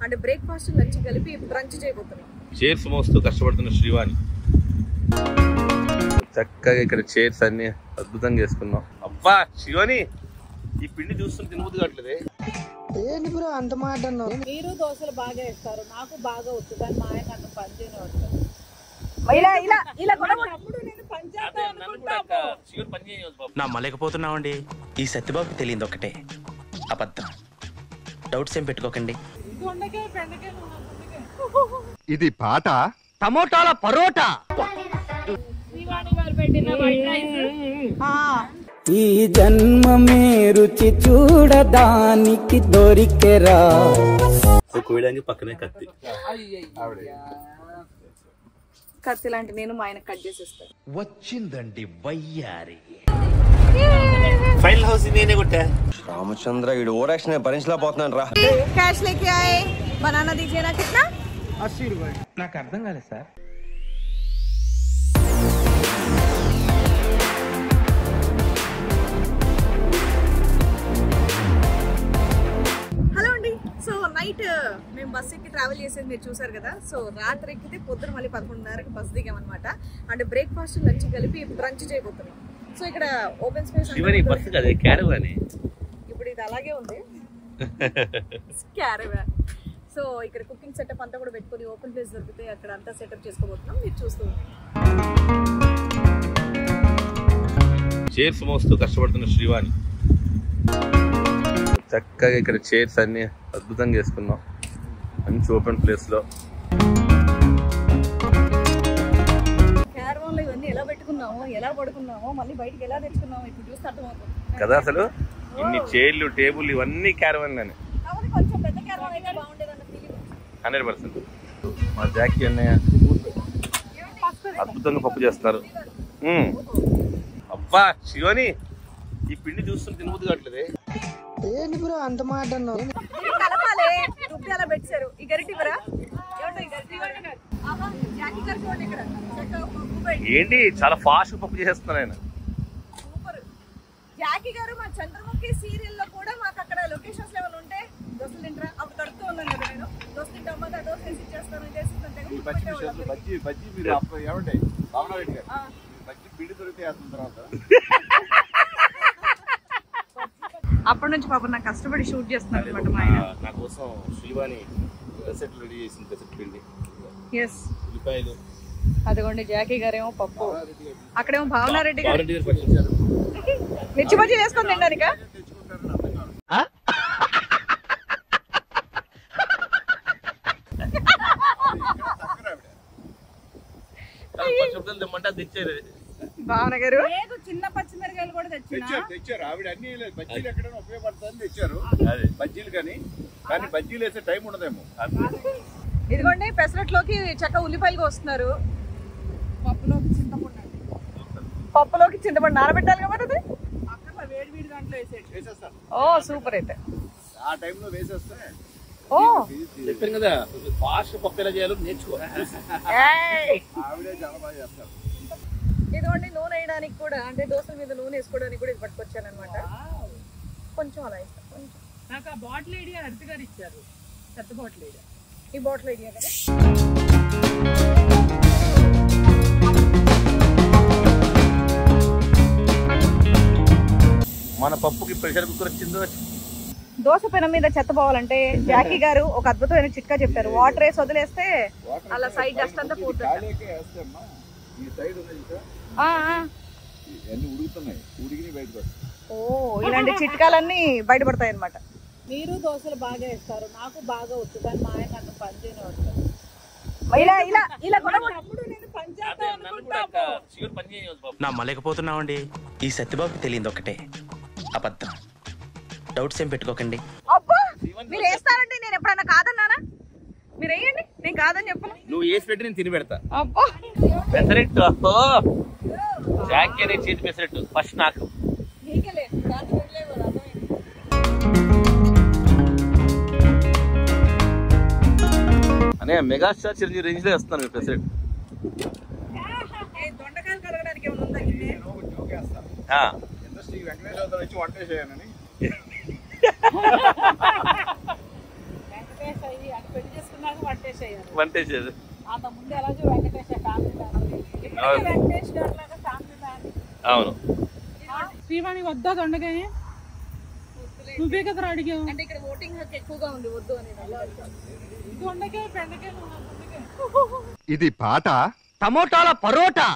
And breakfast lunch కలిపి branch చేయబోతున్నాం. Chairs మోస్తూ కష్టపడుతున్న శ్రీవాణి. చక్కగా ఇక్కడ చైర్స్ అన్ని అద్భుతంగా వేసుకున్నాం. అబ్బా శ్రీవాణి, ఈ పిండి చూస్తుంటే తినబుద్ధి కావట్లేదే. ఏంటి బ్రో అంత మాట అన్నావు? మీరు దోశలు బాగా వేస్తారు, నాకు బాగా వచ్చు, కానీ మా ఆయన నన్ను పని చేయనివ్వట్లేదు. నా మలేకపోతున్నామండి. ఈ సత్యబాబుకి తెలియదు ఒకటే అబద్ధం. డౌట్స్ ఏం పెట్టుకోకండి. ఇది పాట టమోటాల పరోటా. ఈ జన్మమే రుచి చూడడానికి దొరికెరా. కోయడానికి పక్కనే కత్తి. కత్తి లాంటి నేను మా ఆయన కట్ చేసేస్తాను. వచ్చిందండి వయ్యారి. ఫైనల్ హౌస్ నేనే కొట్టా. రామచంద్ర వీడు ఓవర్ యాక్షన్ భరించలేకపోతున్నాను రా. క్యాష్ లేకే ఆయే, బనానా దీజియే నా కిतना? 80 రూపాయలు. నాకు అర్థం కాలేదు సార్. హలో అండి. సో నైట్ మేము బస్ ఎక్కి ట్రావెల్ చేసేది మీరు చూసారు కదా. సో రాత్రి ఎక్కితే పొద్దున మళ్ళీ 11:30కి బస్ దిగామన్నమాట. అండ్ బ్రేక్ఫాస్ట్ లంచ్ కలిపి బ్రంచ్ చేయబోతున్నాం. సో ఇక్కడ ఓపెన్ స్పేస్ ఇప్పుడు ఇది అలాగే ఉంది క్యారవాన్. సో ఇక్కడ కుకింగ్ సెటప్ అంతా కూడా పెట్టుకుని ఓపెన్ ప్లేస్ దొరికితే అక్కడ అంతా సెటప్ చేసుకోబోతున్నాం. మీరు చూస్తూ చైర్స్ మోస్తూ కష్టపడుతున్న శ్రీవాణి. చక్కగా ఇక్కడ చైర్స్ అన్ని అద్భుతంగా వేసుకున్నాం. మంచి ఓపెన్ ప్లేస్ లో. క్యారవాన్ లో ఇవన్నీ ఎలా పెట్టుకున్నామో, ఎలా పడుకున్నామో, మళ్ళీ బయటికి ఎలా తెచ్చుకున్నామో ఇప్పుడు చూస్తే అర్థమవుతుంది కదా. అసలు ఇన్ని చైర్లు టేబుల్ ఇవన్నీ క్యారవాన్ లోనే. కొంచెం పెద్ద క్యారవాన్ అయితే బాగుండేదన్న ఫీలింగ్. 100%. మా జాకీ అన్నయ్య అద్భుతంగా పప్పు చేస్తున్నారు. అబ్బా శివాని, ఈ పిండి చూస్తుంటే తినబుద్ధి కావట్లేదే. ఏంటి బ్రో అంత మాట అన్నావు? కలపాలే రుబ్బి అలా పెట్టారు. ఈ గరిటి ఇవరా ఏంటి చాలా ఫాస్ట్ పప్పు చేస్తున్నారు ఆయన. సూపర్. జాకీ గారు మా చంద్రముఖి సీరియల్ లో కూడా మాకు అక్కడ లొకేషన్స్ లెవెల్ ఉంటే దోశలు తింటారా అప్పుడు కడుతూ ఉన్నాను కదా నేను. దోశ తింటామా దోశ వేసి ఇచ్చేస్తాను చేస్తుంటే అప్పటి నుంచి పాపం నాకు కష్టపడి షూట్ చేస్తున్నారు అనమాట మా ఆయన. నా కోసం శ్రీవాణి రెసిపీ రెడీ చేసింది. రెసిపీ పిండి. ఎస్. ఉల్లిపాయలు. అదిగోండి జాకీ గారేమో పప్పు, అక్కడేమో భావనారెడ్డి గారు రెడ్డి గారు పట్టించారు. మిర్చి బజ్జీ వేసుకొని తినడానిక. భావన గారు చిన్న పచ్చిమిరకాయలు కూడా తెచ్చారు. ఆవిడ అన్ని బజ్జీలు ఎక్కడైనా ఉపయోగపడుతుందని తెచ్చారు. బజ్జీలు కానీ బజ్జీలు వేసే టైం ఉండదేమో. ఇదిగోండి పెసరట్లోకి చక్క ఉల్లిపాయలు వస్తున్నారు. పప్పులోకి చింతపండు నానబెట్టాలి కాబట్టి అది వేడి దాంట్లో వేసేస్తారు. ఓ సూపర్. అయితే ఆ టైంలో వేసేస్తే ఓ చెప్పాను కదా ఫాస్ట్ పప్పు ఎలా చేయాలో నేర్చుకో. ఆవిడే చాలా బాగా చేస్తారు. ఇదిగోండి నూనె వేయడానికి కూడా, అంటే దోశల మీద నూనె వేసుకోవడానికి కూడా ఇది పట్టుకొచ్చాను అనమాట. కొంచెం అలా ఇస్తాను. కొంచెం నాకు ఆ బాటిల్ ఐడియా అర్తి గారు ఇచ్చారు. పెద్ద బాటిల్ ఐడియా, ఈ బాటిల్ ఐడియా కదా. మన పప్పుకి ప్రెషర్ కుక్కర్ వచ్చిందో. దోశ పెనం మీద చెత్త పోవాలంటే జాకీ గారు ఒక అద్భుతమైన చిట్కా చెప్పారు. వాటర్ వేసి వదిలేస్తే అలా సైడ్ డస్ట్ అంతా పోతుంది. ఓ ఇలాంటి చిట్కాలన్నీ బయటపడతాయి అనమాట. మీరు దోశలు బాగా వేస్తారు, నాకు బాగా వచ్చు, కానీ మా ఆయన నన్ను పని చేయనివ్వట్లేదు. నా మలేకపోతున్నామండి. ఈ సత్యబాబుకి తెలియదు ఒకటే అబద్ధం. డౌట్స్ ఏం పెట్టుకోకండి. అబ్బా మీరు వేస్తారండి, నేను ఎప్పుడన్నా కాదన్నానా? మీరు వేయండి, నేను కాదని చెప్పను. నువ్వు వేసి పెట్టి నేను తిని పెడతా. అబ్బా పెసరెట్టు జాకీ అనే చేతి పెసరెట్టు ఫస్ట్ నాకు. అనే మెగాస్టార్ చిరంజీవి రేంజ్ లో వేస్తున్నాను మీరు పెసరెట్టు. దొండకాయలు కలగడానికి ఏమైనా ఉందా? ఇండస్ట్రీ వెంకటేశ్వర వచ్చి వంట చేయాలని పెళ్లి చేసుకున్నాక వంటేసి అయ్యారు. వంటేసేది అంత ముందు ఎలా వెంకటేష్ ఫ్యామిలీ మ్యాన్, వెంకటేష్ అట్లాగా ఫ్యామిలీ మ్యాన్. అవును. శ్రీవాణి వద్దా దొండకాయ? నువ్వే కదా అడిగావు. అంటే ఇక్కడ ఓటింగ్ హక్కు ఎక్కువగా ఉంది వద్దు అని. దొండకాయ బెండకాయ ఇది పాట టమోటాల పరోటా.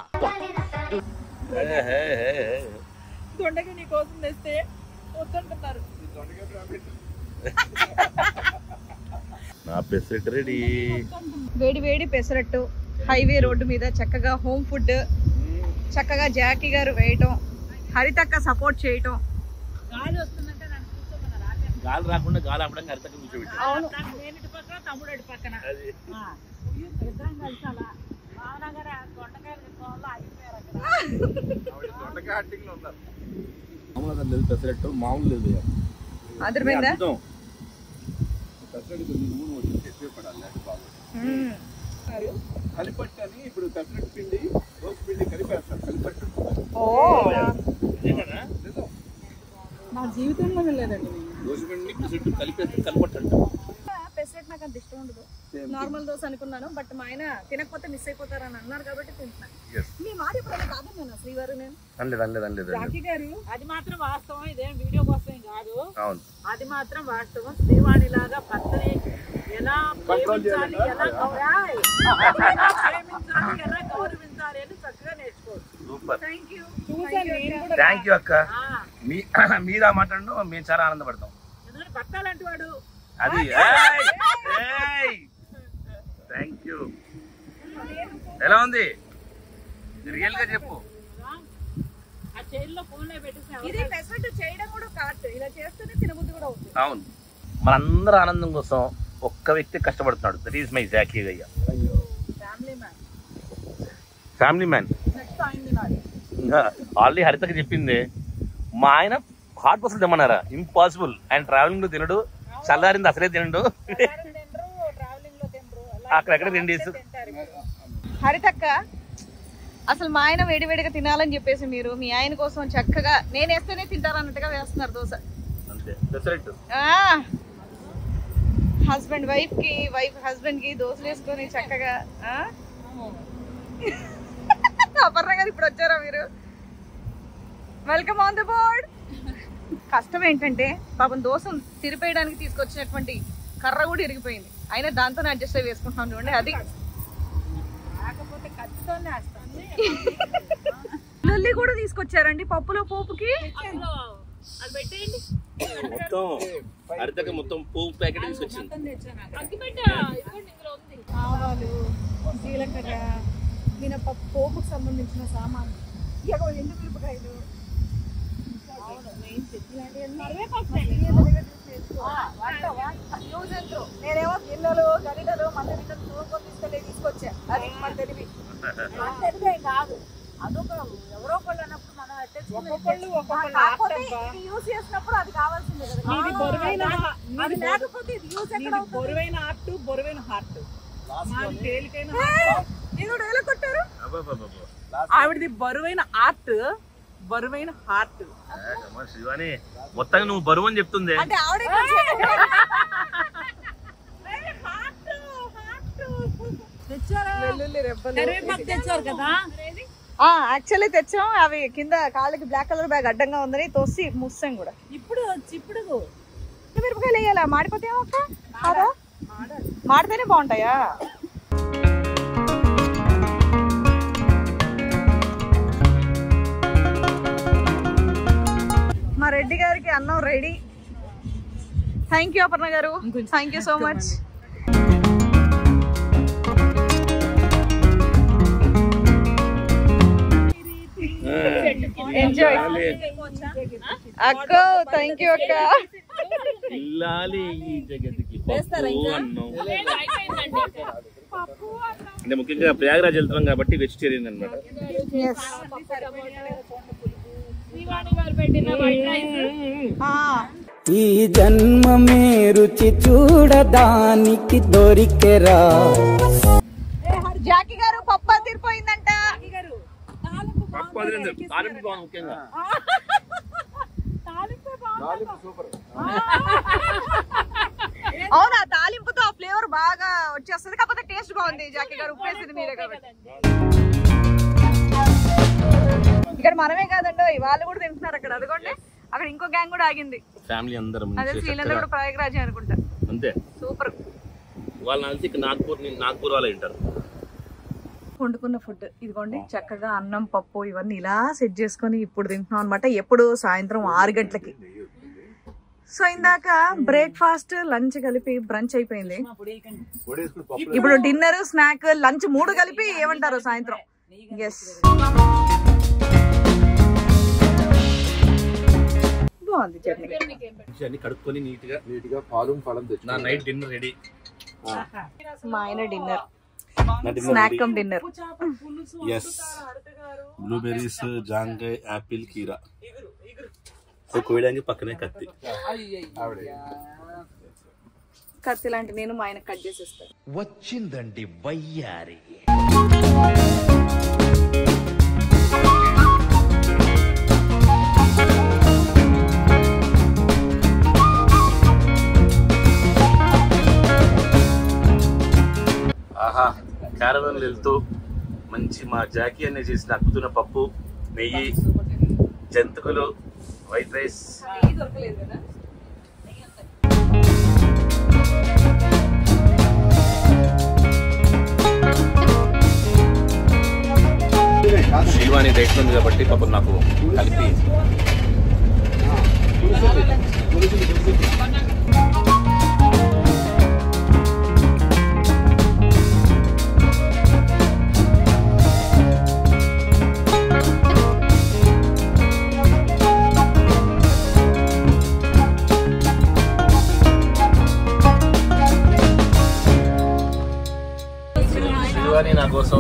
దొండకాయ నీ కోసం తెస్తే వద్దంటున్నారు. నా పెసరెట్ రెడీ. వేడి వేడి పెసరట్టు హైవే రోడ్డు మీద చక్కగా హోమ్ ఫుడ్, చక్కగా జాకీ గారు వేయటం, హరితక్క సపోర్ట్ చేయటం. గాలి వస్తుందంటే నన్ను కూర్చోమన్నారు. గాలి రాకుండా గాలి ఆపడానికి హరితక్క కూర్చోబెట్టి. అవును, నేను ఇటు పక్కన తమ్ముడు ఇటు పక్కన ఇద్దరం కలిసి అలా భావనగర్ దొండకాయలు తీసుకోవాలో అయిపోయారు అక్కడ. పెసరెట్టు మామూలు లేదు. అదిరిపోయిందా? పెసరెట్టు కొన్ని నూనె వచ్చి ఎక్కువ పడాలి. కలిపట్టు అని ఇప్పుడు పెసరెట్టు పిండి దోశ పిండి కలిపేస్తారు. కలిపట్టు నా జీవితంలో వెళ్ళలేదండి. దోశ పిండి పెసరెట్టు కలిపేస్తారు. కలిపట్టు పెసరట్టు నాకు అంత ఇష్టం ఉండదు. నార్మల్ దోశ అనుకున్నాను, బట్ మా ఆయన తినకపోతే మిస్ అయిపోతారని అన్నారు కాబట్టి తింటున్నాను. మీ మాట ఎప్పుడైనా కాదన్నా శ్రీవారు? నేను జాకీ గారు అది మాత్రం వాస్తవం, ఇదేం వీడియో కోసం కాదు. అవును, అది మాత్రం వాస్తవం. శ్రీవాణి లాగా భర్తని ఎలా ప్రేమించాలి, ఎలా గౌరవించాలి అని చక్కగా నేర్చుకోవచ్చు. Thank you. థ్యాంక్ యూ అక్క. మీరు ఆ మాట్లాడడం మేము చాలా ఆనందపడతాం. ఎందుకంటే భర్త లాంటి వాడు అది థ్యాంక్ యూ. ఎలా ఉంది రియల్ గా చెప్పు. ఆ చైర్లో ఫోన్లో పెట్టేసి ఇది పెసరట్టు చేయడం కూడా కాదు, ఇలా చేస్తేనే తినబుద్ధి కూడా ఉంది. అవును, మనందరూ ఆనందం కోసం ఒక్క వ్యక్తి కష్టపడుతున్నాడు. దట్ ఈస్ మై జాకీ గయ్య. Family man. ఆల్రెడీ హరితకి చెప్పింది, మా ఆయన హాట్ బస్సులు తెమ్మన్నారా? ఇంపాసిబుల్. ఆయన ట్రావెలింగ్ లో తినడు, చల్లారింది అసలే తినడు, అక్కడెక్కడ తిండేసు. హరితక్క, అసలు మా ఆయన వేడివేడిగా తినాలని చెప్పేసి మీరు మీ ఆయన కోసం చక్కగా నేను వేస్తేనే తింటారన్నట్టుగా వేస్తున్నారు దోశ. హస్బెండ్ వైఫ్ కి, వైఫ్ హస్బెండ్ కి దోశలు వేసుకొని చక్కగా. అపర్ణ గారు ఇప్పుడు వచ్చారా మీరు? Welcome on the board. కష్టం ఏంటంటే పాపం దోశను తిరిపేయడానికి తీసుకొచ్చినటువంటి కర్ర కూడా ఇరిగిపోయింది, అయినా దాంతో అడ్జస్ట్ అయ్యి వేసుకుంటున్నాం చూడండి. అది లొల్లి కూడా తీసుకొచ్చారండి పప్పులో పోపుకి. మొత్తం హరితక్క మొత్తం పోపు ప్యాకెట్ తీసుకొచ్చింది. ఆవాలు, జీలకర్ర, మినపప్పు, పోపుకు సంబంధించిన సామాన్లు, ఎండు మిరపకాయలు, నేనేమో గిన్నెలు గరిటలు మన తీసుకొచ్చా. అది మన తెలివి కాదు, అదొక ఎవరో ఒకళ్ళు అన్నప్పుడు మనం యూజ్ చేసినప్పుడు అది కావాల్సిందే కదా. లేకపోతే బరువైన ఆర్ట్, బరువైన హార్ట్, తేలికైన ఎలా కొట్టారు? ఆవిడది బరువైన ఆర్ట్, బరువైన హార్ట్. శివాని మొత్తంగా నువ్వు బరువు అని చెప్తుంది. అంటే ఆవిడ తెచ్చారు కదా. యాక్చువల్లీ తెచ్చాం, అవి కింద కాళ్ళకి బ్లాక్ కలర్ బ్యాగ్ అడ్డంగా ఉందని తోసి మూసాం కూడా. ఇప్పుడు మిరపకాయలు వేయాలా? మాడిపోతే ఏమక్క? కాదా, మాడితేనే బాగుంటాయా? మా రెడ్డి గారికి అన్నం రెడీ. థ్యాంక్ యూ అపర్ణ గారు, thank you so much. Enjoy అక్క. థ్యాంక్ యూ అక్క. అంటే ముఖ్యంగా ప్రయాగరాజ్ వెళ్తున్నాం కాబట్టి వెజిటేరియన్ అన్నమాట. ఈ జన్మమే రుచి చూడడానికి దొరికెరా. జాకీ గారు పప్పు అదిరిపోయిందంట. ముఖ్యంగా అవునా, తాలింపుతో ఆ ఫ్లేవర్ బాగా వచ్చేస్తుంది. కాకపోతే టేస్ట్ బాగుంది. జాకీ గారు ఉప్పేసింది మీరే కాబట్టి. ఇక్కడ మనమే కాదండి, వాళ్ళు కూడా తింటున్నారు అక్కడ. అదిగోండి అక్కడ ఇంకో గ్యాంగ్ కూడా ఆగింది. ఫ్యామిలీ అందరం అదే శ్రీలందరూ కూడా ప్రయాగరాజ్ అనుకుంటా. అంతే, సూపర్. వాళ్ళు కలిసి ఇక్కడ నాగ్పూర్ వాళ్ళు తింటారు. వండుకున్న ఫుడ్ ఇదిగోండి, చక్కగా అన్నం పప్పు ఇవన్నీ ఇలా సెట్ చేసుకొని ఇప్పుడు తింటున్నాం అనమాట. ఎప్పుడు సాయంత్రం 6 గంటలకి. సో ఇందాక బ్రేక్ఫాస్ట్ లంచ్ కలిపి బ్రంచ్ అయిపోయింది. ఇప్పుడు డిన్నర్ స్నాక్ లంచ్ 3 కలిపి ఏమంటారు సాయంత్రం. ఎస్, బాగుంది చట్నీ. కడుక్కొని నీట్గా పాలు ఫలం తెచ్చు. నా నైట్ డిన్నర్ రెడీ. మా ఆయన dinner, snack cum dinner. Yes, blueberries, జాంకాయ, యాపిల్, కీరా. కోయడానికి పక్కనే కత్తి. కత్తి లాంటి నేను మా ఆయన కట్ చేసేస్తాను. వచ్చిందండి వయ్యారి. ఆహా, క్యారవన్ వెళ్తూ మంచి మా జాకీ అనే చేసిన అద్భుతమైన పప్పు, నెయ్యి, జంతుకులు, వైట్ రైస్. శ్రీవాణి డైట్ ఉంది కాబట్టి పాపం నాకు కలిపి శ్రీవాణి నా కోసం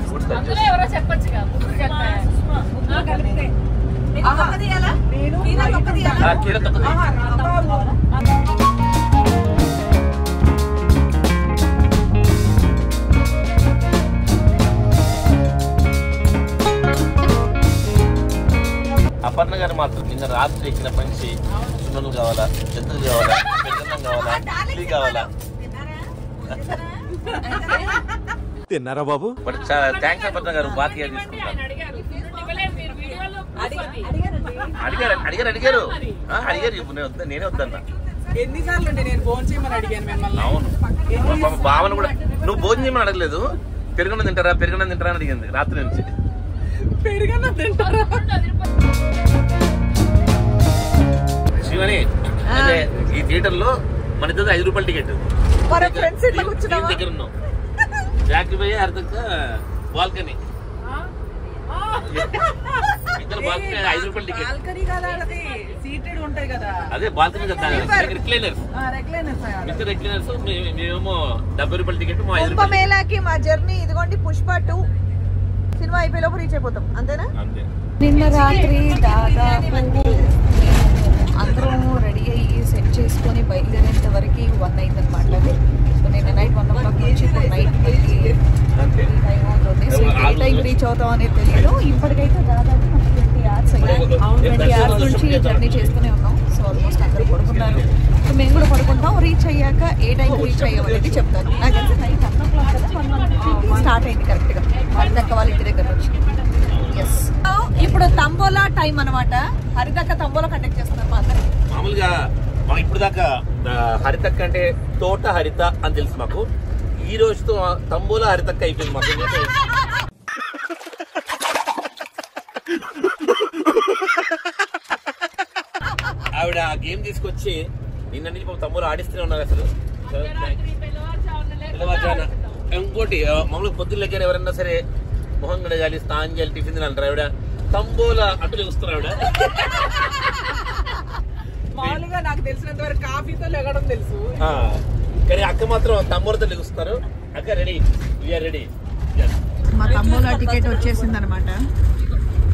ఫుడ్ కట్ చేసి కీర తక్కువ. అపర్ణ గారు మాత్రం నిన్న రాత్రి ఎక్కిన పంచి సున్నలు కావాలా, జంతువులు కావాలా, పెద్దన్నం కావాలా, ఇడ్లీ కావాలా. తిన్నారా బాబు? బట్ థ్యాంక్స్ అపర్ణ గారు, బాగా తీసుకుంటారు. అడిగారు నేనే వద్దన్నా. ఎన్నిసార్లు నేను భోజనం చేయమని అడిగాను మిమ్మల్ని. అవును, భావన కూడా నువ్వు భోజనం చేయమని అడగలేదు. పెరుగన్నం తింటారా అని అడిగింది రాత్రి నుంచి. పెరుగన్నం తింటారా? శివని, అంటే ఈ థియేటర్ లో మన ఇద్దరు 5 రూపాయల టికెట్. దగ్గర ఉన్నాం, జాకీ భయ్య అర్థంగా బాల్కనీ. ఇద్దరు బాల్కనీ 5 రూపాయల టికెట్. సీటెడ్ ఉంటాయి కదా, అదే బాల్కనీ కదా. రిక్లైనర్స్, మేమేమో 70 రూపాయల టికెట్. కుంభమేళాకి మా జర్నీ ఇదిగోండి. పుష్ప 2 సినిమా అయిపోయేలోపు రీచ్ అయిపోతాం, అంతేనా? అంతే. నిన్న రాత్రి దాదాపు అందరం రెడీ అయ్యి సెట్ చేసుకొని బయలుదేరేంత వరకు 1 అయిందనమాట. సో నిన్న నైట్ 1 o'clock నుంచి ఇప్పుడు నైట్ టైం అవుతుంది. సో ఏ టైం రీచ్ అవుతాం అనేది తెలియదు. ఇప్పటికైతే దాదాపు 20 hours అయ్యాయి. 20 hours నుంచి జర్నీ చేస్తూనే ఉన్నాం. సో ఆల్మోస్ట్ అందరూ పడుకున్నారు. సో మేము కూడా పడుకుంటాం. రీచ్ అయ్యాక ఏ టైం రీచ్ అయ్యామనేది చెప్తాను. నాకు తెలిసి నైట్ 10 o'clock కదా, 1 స్టార్ట్ అయింది కరెక్ట్గా హరిదక్క వాళ్ళ ఇంటి దగ్గర నుంచి. ఎస్, ఇప్పుడు తంబోలా టైం అనమాట. హరిదక్క తంబోలా కండక్ట్ చేస్తున్నారు మా అందరికి. మామూలుగా ఇప్పుడు దాకా హరితక్క అంటే తోట హరిత అని తెలుసు మాకు. ఈ రోజుతో తంబోలా హరితక్క అయిపోయింది మాకు. ఆవిడ ఆ గేమ్ తీసుకొచ్చి నిన్న నుంచి తంబోలా ఆడిస్తూనే ఉన్నారు అసలు. ఇంకోటి మామూలుగా పొద్దున్న దగ్గర ఎవరన్నా సరే మొహం గడగాలి, స్నానం చేయాలి, టిఫిన్ తినాలంటారు. ఆవిడ తంబోలా అటు చూస్తున్నారు. ఆవిడ మామూలుగా నాకు తెలిసినంత వరకు కాఫీతో లెగడం తెలుసు, కానీ అక్క మాత్రం తంబోలతో లెగుస్తున్నారు. అక్క రెడీ, వీఆర్ రెడీ. మా తంబోలా టికెట్ వచ్చేసింది అనమాట.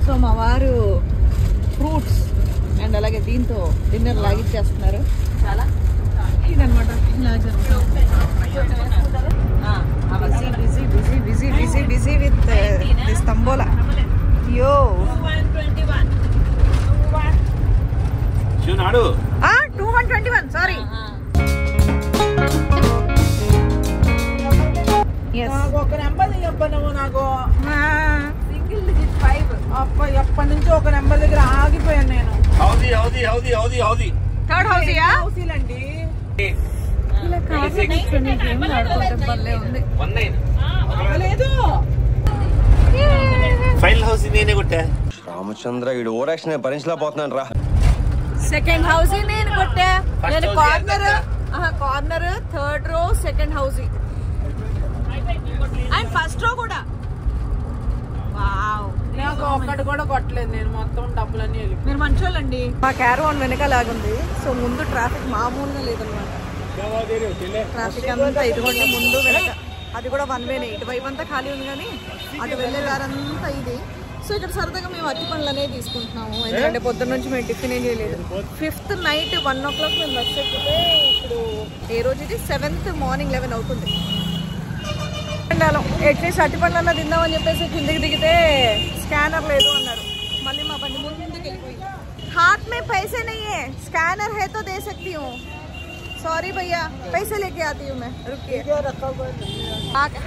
సో మా వారు ఫ్రూట్స్ అండ్ అలాగే దీంతో డిన్నర్ లాగిచ్చేస్తున్నారు. చాలా ఇదనమాట. Busy with this tambola. యో 2121 సారీ. అబ్బా నువ్వు నాకు సింగిల్ డిజిట్ 5. అబ్బా ఎప్పటి నుంచో ఒక నెంబర్ దగ్గర ఆగిపోయాను నేను. థర్డ్ హౌసీయా? హౌసీలండి. లేదు ఫైనల్ హౌస్ నేనే కొట్టా. రామచంద్ర వీడు ఓరాక్షన్ భరించలేకపోతున్నాను రా. సెకండ్ హౌసీ నేను కొట్టా. నేను corner third row second housie and first row కూడా. వావ్, నాకు ఒక్కటి కూడా కొట్టలేదు నేను. మొత్తం డబ్బులన్నీ వెళ్ళిపోయి. మీరు మంచోళ్ళండి. మా క్యారవాన్ వెనకలాగుంది. సో ముందు ట్రాఫిక్ మామూలుగా లేదనమాట. ట్రాఫిక్ అంతా ఇదిగోండి ముందు వెనక. అది కూడా వన్ వేనే. ఇటువైపు అంతా ఖాళీ ఉంది కానీ అటు వెళ్ళే దారంతా ఇది. సో ఇక్కడ సరదాగా మేము అట్టి పనులు అనేది తీసుకుంటున్నాము. ఎందుకంటే పొద్దున్న నుంచి మేము టిఫిన్ ఏం చేయలేదు. 5th నైట్ 1 o'clock మేము బస్ ఎక్కితే ఇప్పుడు ఏ రోజు ఇది 7th మార్నింగ్ 11 అవుతుంది. అట్లీస్ట్ అట్టి పనులన్నా తిందామని చెప్పేసి కిందికి దిగితే స్కానర్ లేదు అన్నారు. మళ్ళీ మా బండి ముందుకు వెళ్ళిపోయింది. हाथ में पैसे नहीं है, स्कैनर है तो दे सकती हूँ. सॉरी भैया, पैसे लेके आती हूँ मैं. रुकिए.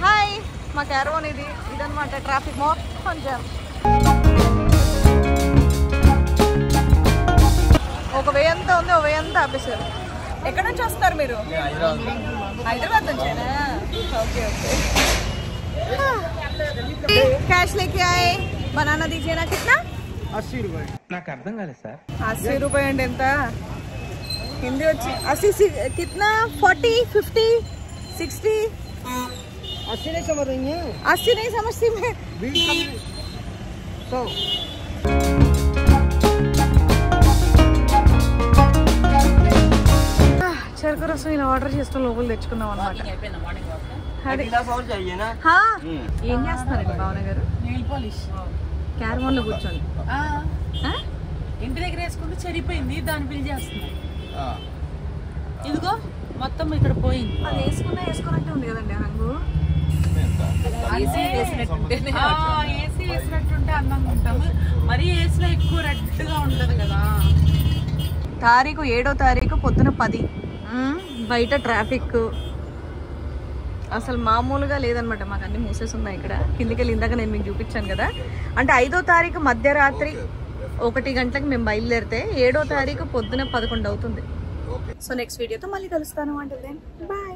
हाय, మా క్యారవాన్ ఇదన్నమాట. ట్రాఫిక్ మొత్తం జామ్. ఒక వే అంతా ఉంది, ఒక వే అంతా ఆపేశారు. ఎక్కడ నుంచి వస్తారు మీరు? హైదరాబాద్ నుంచేనా? Okay okay. క్యాష్ లేకే ఆయే. బనానా దీజియే నా. కిतना? 80 रुपए. నాకు అర్థం కాలేదు సార్. 80 రూపాయ అంటే ఎంత? హిందీ వచ్చి 80 कितना? 40, 50, 60. 80 नहीं समझ रही हैं? 80 नहीं समझती मैं. 100. చెరుకు రసం ఇలా ఆర్డర్ చేస్తాం, లోపల తెచ్చుకున్నాం అనమాట. ఏం చేస్తున్నారండి భావన గారు? నెయిల్ పాలిష్ క్యారవాన్ లో కూర్చొని ఇంటి దగ్గర వేసుకుంటే చెడిపోయింది, దాన్ని బిల్ చేస్తున్నా. ఇదిగో మొత్తం ఇక్కడ పోయింది. అది వేసుకున్నట్టే ఉంది కదండి రంగు. ఏసీ వేసినట్టుంటే అందంగా ఉంటాము. మరీ ఏసీలో ఎక్కువ రెడ్గా ఉంటది కదా. తారీఖు 7వ తారీఖు పొద్దున 10. బయట ట్రాఫిక్ అసలు మామూలుగా లేదనమాట. మాకు అన్ని మూసేసి ఉన్నాయి ఇక్కడ. కిందికి వెళ్ళి ఇందాక నేను మీకు చూపించాను కదా. అంటే 5వ తారీఖు మధ్యరాత్రి 1 గంటలకు మేము బయలుదేరితే 7వ తారీఖు పొద్దున 11 అవుతుంది. సో నెక్స్ట్ వీడియోతో మళ్ళీ కలుస్తాను అంటే బాయ్.